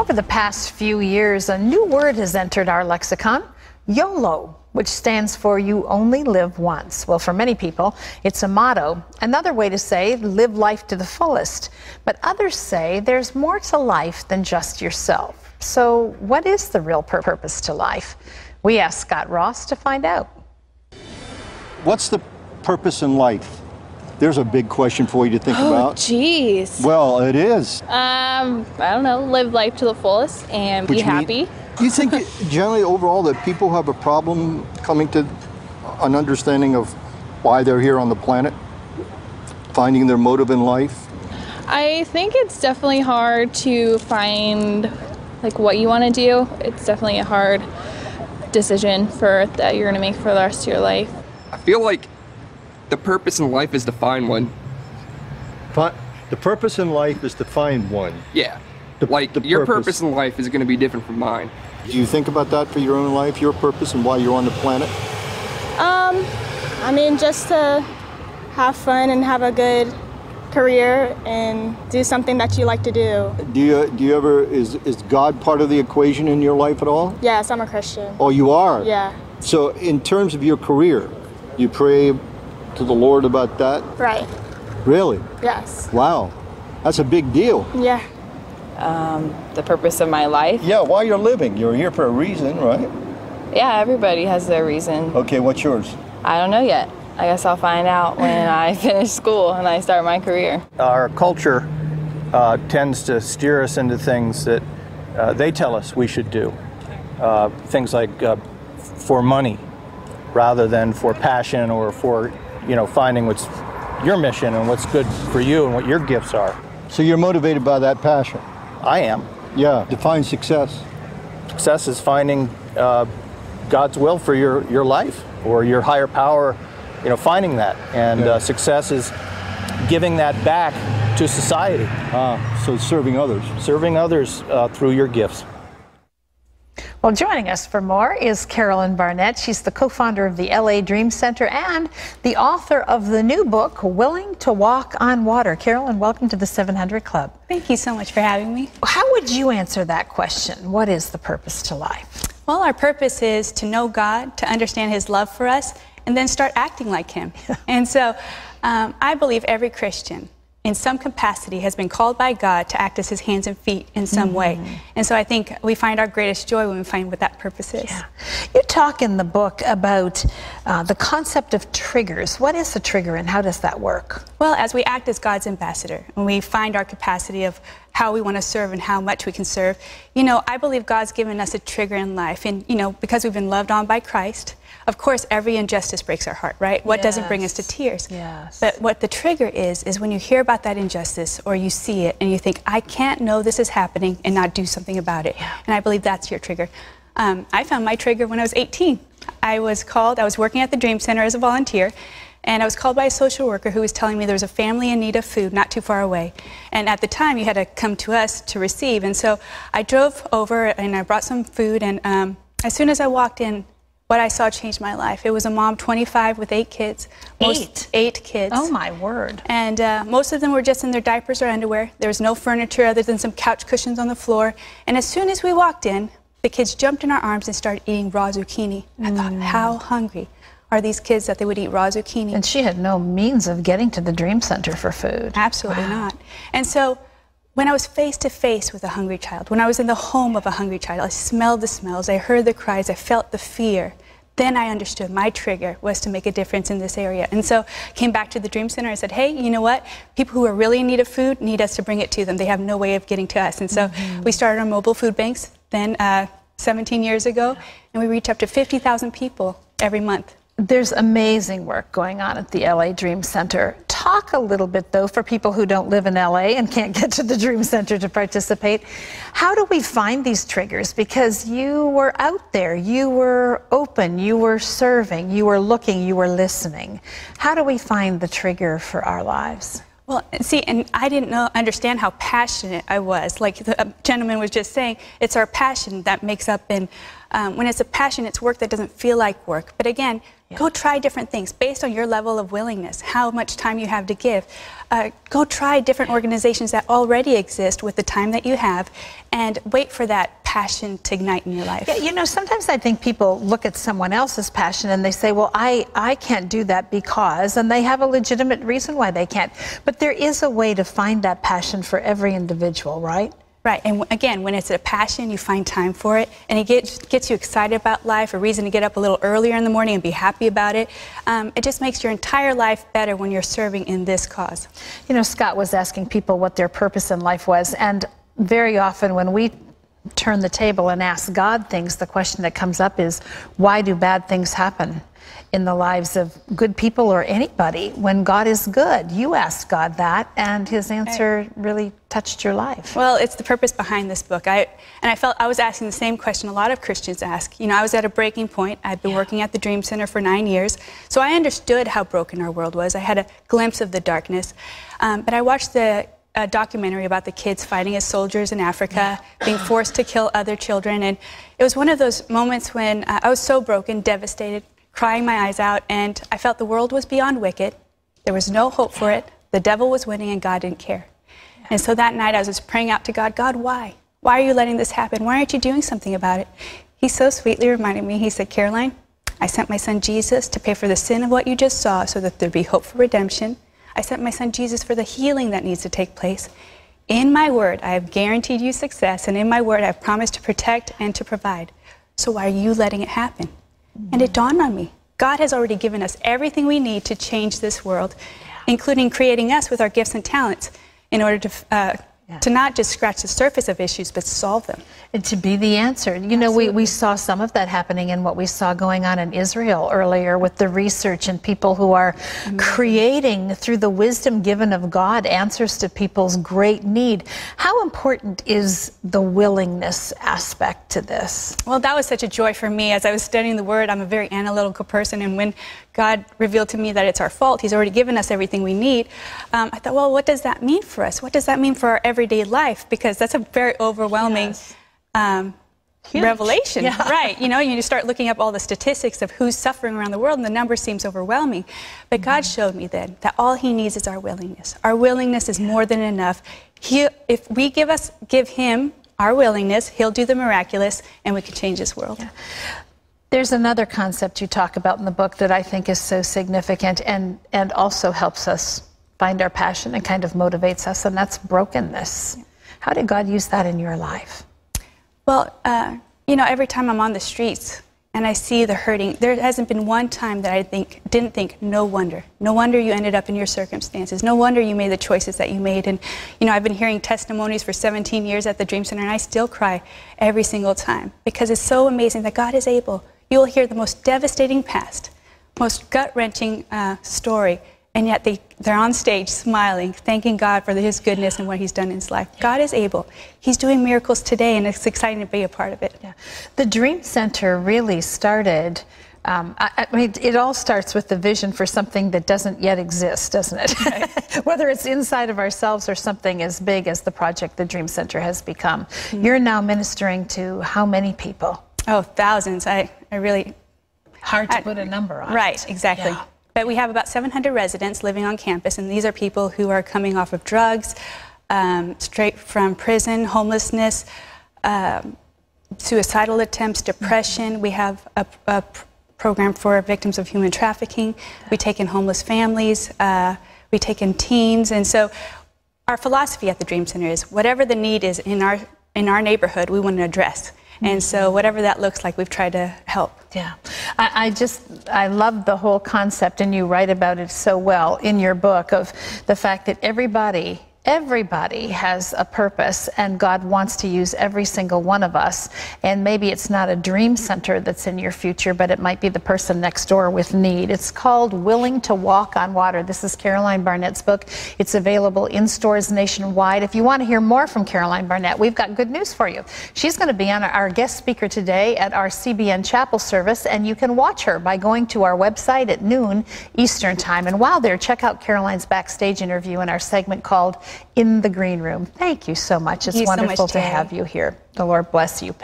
Over the past few years, a new word has entered our lexicon, YOLO, which stands for You Only Live Once. Well, for many people, it's a motto. Another way to say live life to the fullest. But others say there's more to life than just yourself. So what is the real purpose to life? We asked Scott Ross to find out. What's the purpose in life? There's a big question for you to think about. Oh, geez. Well, it is. I don't know, live life to the fullest and be happy. Do you think generally overall that people have a problem coming to an understanding of why they're here on the planet? Finding their motive in life? I think it's definitely hard to find like what you want to do. It's definitely a hard decision that you're going to make for the rest of your life. I feel like the purpose in life is to find one. The purpose in life is to find one. Yeah. Your purpose in life is going to be different from mine. Do you think about that for your own life, your purpose and why you're on the planet? I mean, just to have fun and have a good career and do something that you like to do. Do you ever, is God part of the equation in your life at all? Yes, I'm a Christian. Oh, you are? Yeah. So in terms of your career, you pray to the Lord about that? Right. Really? Yes. Wow. That's a big deal. Yeah. The purpose of my life? Yeah, why you're living. You're here for a reason, right? Yeah, everybody has their reason. Okay, what's yours? I don't know yet. I guess I'll find out when I finish school and I start my career. Our culture tends to steer us into things that they tell us we should do. Things like for money rather than for passion or for, finding what's your mission and what's good for you and what your gifts are. So you're motivated by that passion? I am. Yeah. Define success. Success is finding God's will for your life or your higher power, finding that. And success is giving that back to society. So serving others. Serving others through your gifts. Well, joining us for more is Carolyn Barnett. She's the co-founder of the LA Dream Center and the author of the new book, Willing to Walk on Water. Carolyn, welcome to the 700 Club. Thank you so much for having me. How would you answer that question? What is the purpose to life? Well, our purpose is to know God, to understand His love for us, and then start acting like Him. And so I believe every Christian in some capacity has been called by God to act as His hands and feet in some way. And so I think we find our greatest joy when we find what that purpose is. Yeah. You talk in the book about the concept of triggers. What is a trigger and how does that work? Well, as we act as God's ambassador, when we find our capacity of how we want to serve and how much we can serve, I believe God's given us a trigger in life. And, because we've been loved on by Christ, of course, every injustice breaks our heart, right? What doesn't bring us to tears? Yes. But what the trigger is when you hear about that injustice or you see it and you think, I can't know this is happening and not do something about it. Yeah. And I believe that's your trigger. I found my trigger when I was 18. I was working at the Dream Center as a volunteer, and I was called by a social worker who was telling me there was a family in need of food not too far away. And at the time, you had to come to us to receive. And so I drove over and I brought some food, and as soon as I walked in, what I saw changed my life. It was a mom, 25, with 8 kids. Eight kids. Oh, my word. And most of them were just in their diapers or underwear. There was no furniture other than some couch cushions on the floor. And as soon as we walked in, the kids jumped in our arms and started eating raw zucchini. I thought, how hungry are these kids that they would eat raw zucchini? And she had no means of getting to the Dream Center for food. Absolutely not. And so when I was face to face with a hungry child, when I was in the home of a hungry child, I smelled the smells, I heard the cries, I felt the fear. Then I understood my trigger was to make a difference in this area. And so I came back to the Dream Center and said, hey, you know what? People who are really in need of food need us to bring it to them. They have no way of getting to us. And so we started our mobile food banks then 17 years ago, and we reach up to 50,000 people every month. There's amazing work going on at the LA Dream Center. Talk a little bit, though, for people who don't live in LA and can't get to the Dream Center to participate. How do we find these triggers? Because you were out there, you were open, you were serving, you were looking, you were listening. How do we find the trigger for our lives? Well, see, and I didn't understand how passionate I was. Like the gentleman was just saying, it's our passion that makes up, and when it's a passion, it's work that doesn't feel like work. But again, go try different things based on your level of willingness, how much time you have to give. Go try different organizations that already exist with the time that you have, and wait for that passion to ignite in your life. Yeah, you know, sometimes I think people look at someone else's passion and they say, well, I can't do that because, and they have a legitimate reason why they can't. But there is a way to find that passion for every individual, right? Right, and again, when it's a passion, you find time for it, and it gets you excited about life, a reason to get up a little earlier in the morning and be happy about it. It just makes your entire life better when you're serving in this cause. You know, Scott was asking people what their purpose in life was, and very often when we turn the table and ask God things, the question that comes up is, why do bad things happen in the lives of good people or anybody when God is good? You asked God that, and his answer really touched your life. Well, it's the purpose behind this book. I felt I was asking the same question a lot of Christians ask. You know, I was at a breaking point. I'd been working at the Dream Center for 9 years, so I understood how broken our world was. I had a glimpse of the darkness, but I watched the documentary about the kids fighting as soldiers in Africa, being forced to kill other children, and it was one of those moments when I was so broken, devastated, crying my eyes out, and I felt the world was beyond wicked. There was no hope for it. The devil was winning, and God didn't care. And so that night I was just praying out to God, God, why? Why are you letting this happen? Why aren't you doing something about it? He so sweetly reminded me, he said, Caroline, I sent my son Jesus to pay for the sin of what you just saw so that there'd be hope for redemption. I sent my son Jesus for the healing that needs to take place. In my word, I have guaranteed you success, and in my word, I've promised to protect and to provide. So why are you letting it happen? And it dawned on me, God has already given us everything we need to change this world, including creating us with our gifts and talents in order to not just scratch the surface of issues, but solve them. And to be the answer. You know, we saw some of that happening in what we saw going on in Israel earlier with the research and people who are creating, through the wisdom given of God, answers to people's great need. How important is the willingness aspect to this? Well, that was such a joy for me. As I was studying the Word, I'm a very analytical person, and when God revealed to me that it's our fault, He's already given us everything we need, I thought, well, what does that mean for us? What does that mean for our everyday life? Because that's a very overwhelming revelation, right? You know, you start looking up all the statistics of who's suffering around the world, and the number seems overwhelming. But God showed me then that all He needs is our willingness. Our willingness is more than enough. If we give Him our willingness, He'll do the miraculous, and we can change this world. Yeah. There's another concept you talk about in the book that I think is so significant and also helps us find our passion and kind of motivates us, and that's brokenness. How did God use that in your life? Well, you know, every time I'm on the streets and I see the hurting, there hasn't been one time that I didn't think, no wonder. No wonder you ended up in your circumstances. No wonder you made the choices that you made. And, you know, I've been hearing testimonies for 17 years at the Dream Center, and I still cry every single time because it's so amazing that God is able. You will hear the most devastating past, most gut-wrenching story, and yet they're on stage smiling, thanking God for His goodness and what He's done in His life. God is able. He's doing miracles today, and it's exciting to be a part of it. Yeah. The Dream Center really started, I mean, it all starts with the vision for something that doesn't yet exist, doesn't it? Right. Whether it's inside of ourselves or something as big as the project the Dream Center has become. Mm-hmm. You're now ministering to how many people? Oh, thousands. I really... Hard to put a number on. Right, exactly. Yeah. But we have about 700 residents living on campus, and these are people who are coming off of drugs, straight from prison, homelessness, suicidal attempts, depression. We have a program for victims of human trafficking. We take in homeless families. We take in teens. And so our philosophy at the Dream Center is whatever the need is in our neighborhood, we want to address. And so whatever that looks like, we've tried to help. Yeah. I love the whole concept, and you write about it so well in your book, of the fact that everybody Everybody has a purpose, and God wants to use every single one of us. And maybe it's not a dream center that's in your future, but it might be the person next door with need. It's called Willing to Walk on Water. This is Caroline Barnett's book. It's available in stores nationwide. If you want to hear more from Caroline Barnett, we've got good news for you. She's going to be our guest speaker today at our CBN Chapel service, and you can watch her by going to our website at noon Eastern Time. And while there, check out Caroline's backstage interview in our segment called In the Green Room. Thank you so much. It's wonderful to have you here. The Lord bless you.